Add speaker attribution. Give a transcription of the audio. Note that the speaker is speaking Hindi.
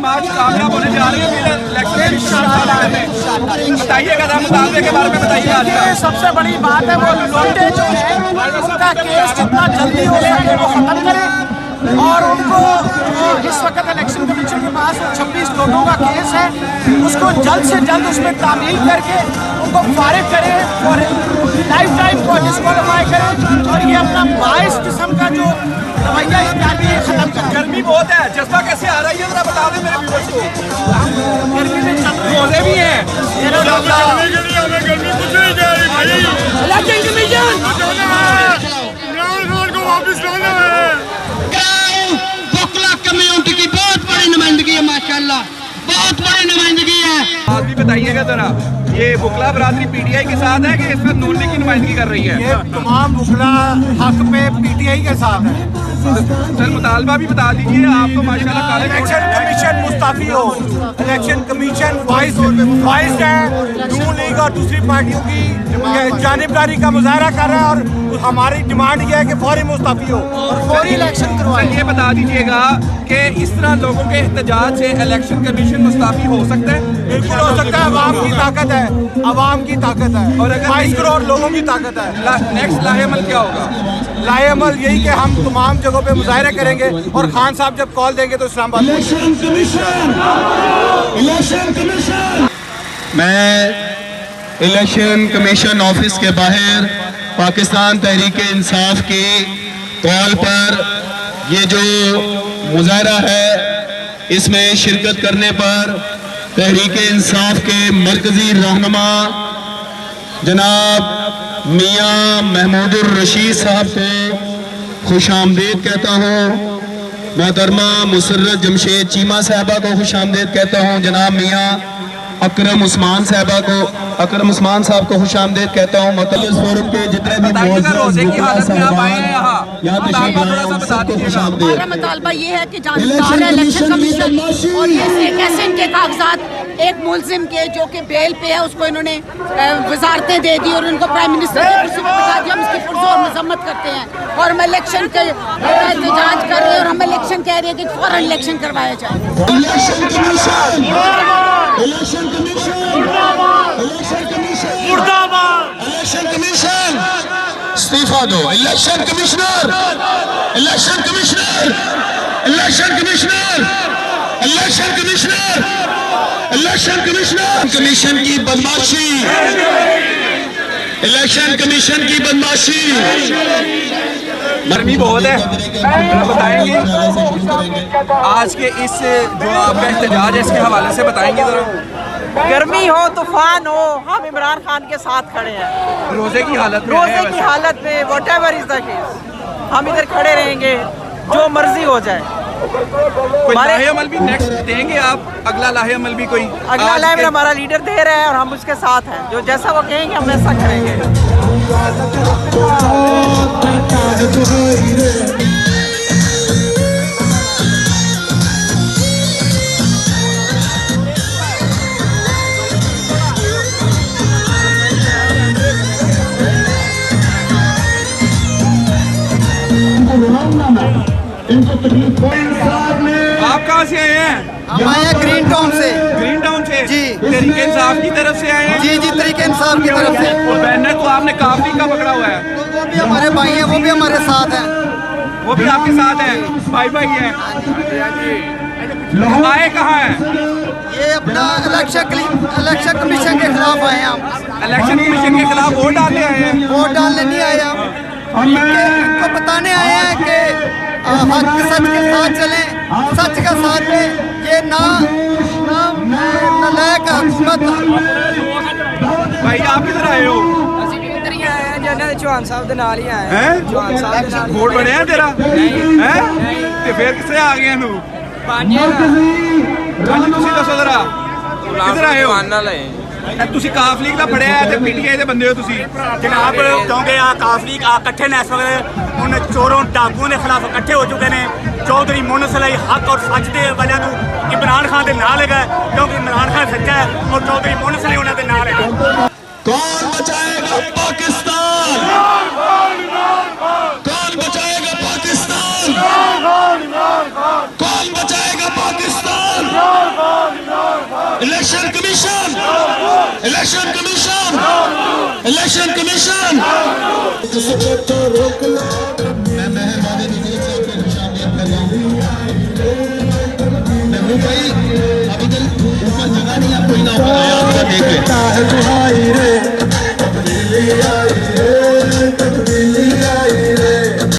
Speaker 1: हम आज कामयाब होने जा रहे हैं इलेक्शन। बताइएगा जरा मुतालबे के बारे में बताइए। आज का
Speaker 2: सबसे बड़ी बात है वो लोटे जो है उनका केस जितना जल्दी हो सके वो खत्म करें और उनको इस वक्त इलेक्शन कमीशन के पास 26 लोगों का केस है उसको जल्द से जल्द उसमें तामील करके उनको फारिग करें और लाइफ टाइम को डिस्क्वालीफाई करें और ये अपना 22 किस्म का जो रवैया इख्तियार किया खत्म करें।
Speaker 1: गर्मी बहुत है, जज्बा कैसे आ रही है जरा बता दें मेरे व्यूअर्स को।
Speaker 2: गर्मी में चल रही
Speaker 1: रोजे भी हैं।
Speaker 3: गर्मी कुछ नहीं जा रही भाई।
Speaker 2: इलेक्शन कमीशन
Speaker 3: इमरान खान को वापस लाना है।
Speaker 4: बुकला कम्युनिटी की बहुत बड़ी नुमाइंदगी है माशाल्लाह, बहुत बड़ी नुमाइंदगी है।
Speaker 1: आप भी बताइएगा जरा, ये बुकला बरादरी पीटीआई के साथ है कि इस वक्त नून लीग की नुमाइंदगी कर रही है?
Speaker 2: ये तमाम बुकला हक पे पीटीआई के साथ है।
Speaker 1: सर मुतालबा भी बता दीजिए। आप तो माशाल्लाह काले
Speaker 2: इलेक्शन कमीशन मुस्ताफी हो, इलेक्शन कमीशन वाइस है नून लीग और दूसरी पार्टियों की जानिबदारी का मुजाहरा कर रहा है और हमारी डिमांड यह है कि फौरी मुस्ताफी हो और फौरी इलेक्शन करवाएं।
Speaker 1: ये बता दीजिएगा कि इस तरह लोगों के एहतजाज से इलेक्शन कमीशन मुस्ताफी हो सकता है?
Speaker 2: बिल्कुल हो सकता है, अवाम की ताकत है, अवाम की ताकत है और 22 करोड़ लोगों की ताकत है।
Speaker 1: नेक्स्ट लाहेअमल क्या होगा?
Speaker 2: लाहेअमल यही कि हम तमाम जगहों पे मुजाहरे करेंगे और खान साहब जब कॉल देंगे तो इस्लामाबाद
Speaker 5: मैं इलेक्शन कमीशन ऑफिस के बाहर पाकिस्तान तहरीक इंसाफ की कॉल पर ये जो मुजाहरा है इसमें शिरकत करने पर तहरीक इंसाफ के मरकजी रहनुमा जनाब मियाँ महमूदुर रशीद साहब को खुश आमदीद कहता हूँ। मोहतरमा मुसर्रत जमशेद चीमा साहबा को खुश आमदीद कहता हूँ। जनाब मियाँ अकरम उस्मान साहबा को अकरम उस्मान साहब को खुश आमदीद कहता हूँ। मुतल्लिक़ फोरम के जितने भी
Speaker 1: रोजे की हालत में आप आए हैं यहाँ
Speaker 6: हमारा मुतालबा ये है कि जानकार है इलेक्शन कमीशन और ये एक ऐसे इनके कागजात एक मुलजिम के जो कि बेल पे है उसको इन्होंने वजारतें दे दी और उनको प्राइम मिनिस्टर की कुर्सी पर बिठा दिया। हम इसकी पुरजोर मजम्मत करते हैं और हम इलेक्शन के एहतजाज कर रहे हैं और हम इलेक्शन कह रहे हैं कि फौरन इलेक्शन करवाया जाए।
Speaker 5: इलेक्शन कमीशन इस्तीफा दो। Election commissioner election commissioner election commissioner election commissioner election commissioner commission की बदमाशी, इलेक्शन कमीशन की बदमाशी।
Speaker 1: गर्मी बहुत है, बताएंगे आज के इस जो आपका एहतजाज है इसके हवाले से बताएंगे जरा।
Speaker 7: गर्मी हो तूफान हो हम इमरान खान के साथ खड़े हैं।
Speaker 1: रोजे की हालत में
Speaker 7: रोजे की हालत में व्हाटएवर इज द केस हम इधर खड़े रहेंगे जो मर्जी हो जाए।
Speaker 1: कोई लाहेअमल भी नेक्स्ट देंगे आप? अगला लाहेअमल भी कोई?
Speaker 7: अगला लाहेअमल हमारा लीडर दे रहा है और हम उसके साथ हैं। जो जैसा वो कहेंगे हम वैसा करेंगे।
Speaker 1: आप कहाँ से आए हैं?
Speaker 2: हम आए हैं ग्रीन टाउन से।
Speaker 1: ग्रीन टाउन से
Speaker 2: जी।
Speaker 1: तहरीक इंसाफ की तरफ से आए हैं?
Speaker 2: जी जी, तहरीक इंसाफ की तरफ से।
Speaker 1: और बैनर तो आपने काफी का पकड़ा हुआ है।
Speaker 2: वो भी हमारे भाई हैं, वो भी हमारे साथ हैं।
Speaker 1: वो भी आपके साथ हैं, भाई भाई हैं। आए कहाँ हैं?
Speaker 2: ये अपना इलेक्शन कमीशन के खिलाफ आए हैं हम।
Speaker 1: इलेक्शन कमीशन के खिलाफ वोट डालने आए हैं?
Speaker 2: वोट डालने नहीं आए हम, इनको बताने आए हैं कि हक सच के साथ चलें, सच का साथ दें। ये नालायक हुकूमत।
Speaker 1: भाई आप किधर आए हो?
Speaker 7: चौहान साहब के नाल ही आए
Speaker 1: हैं?
Speaker 7: चौहान साहब के नाल
Speaker 1: वोट बने हैं तेरा? हैं? ते फिर किससे आ गए तू? ਤੁਸੀਂ ਦੱਸੋ ਜ਼ਰਾ ਕਿੱਧਰ ਆਏ ਹੋ? ਤੁਸੀਂ ਕਾਫ ਲੀਗ ਦਾ ਫੜਿਆ ਤੇ ਪੀਟੀਆਈ ਦੇ ਬੰਦੇ ਹੋ ਤੁਸੀਂ?
Speaker 8: जनाब क्योंकि काफ लीग इकट्ठे ने इस वक्त उन चोरों डाकुओं के खिलाफ इकट्ठे हो चुके हैं। चौधरी मुनसली हक और सच के वाले इमरान खान के नाल है क्योंकि इमरान खान सच्चा है और चौधरी मुनसली उन्होंने नाल है।
Speaker 5: कौन बचाएगा पाकिस्तान? कौन बचाएगा पाकिस्तान? कौन बचाएगा पाकिस्तान? मैं मेहरबानी नज़ीर साहब को खुशामदीद कर रहा हूँ। महबूब भाई अभी तक ऊपर जगह नहीं, आप कोई ना ऊपर आया, आप देख लें।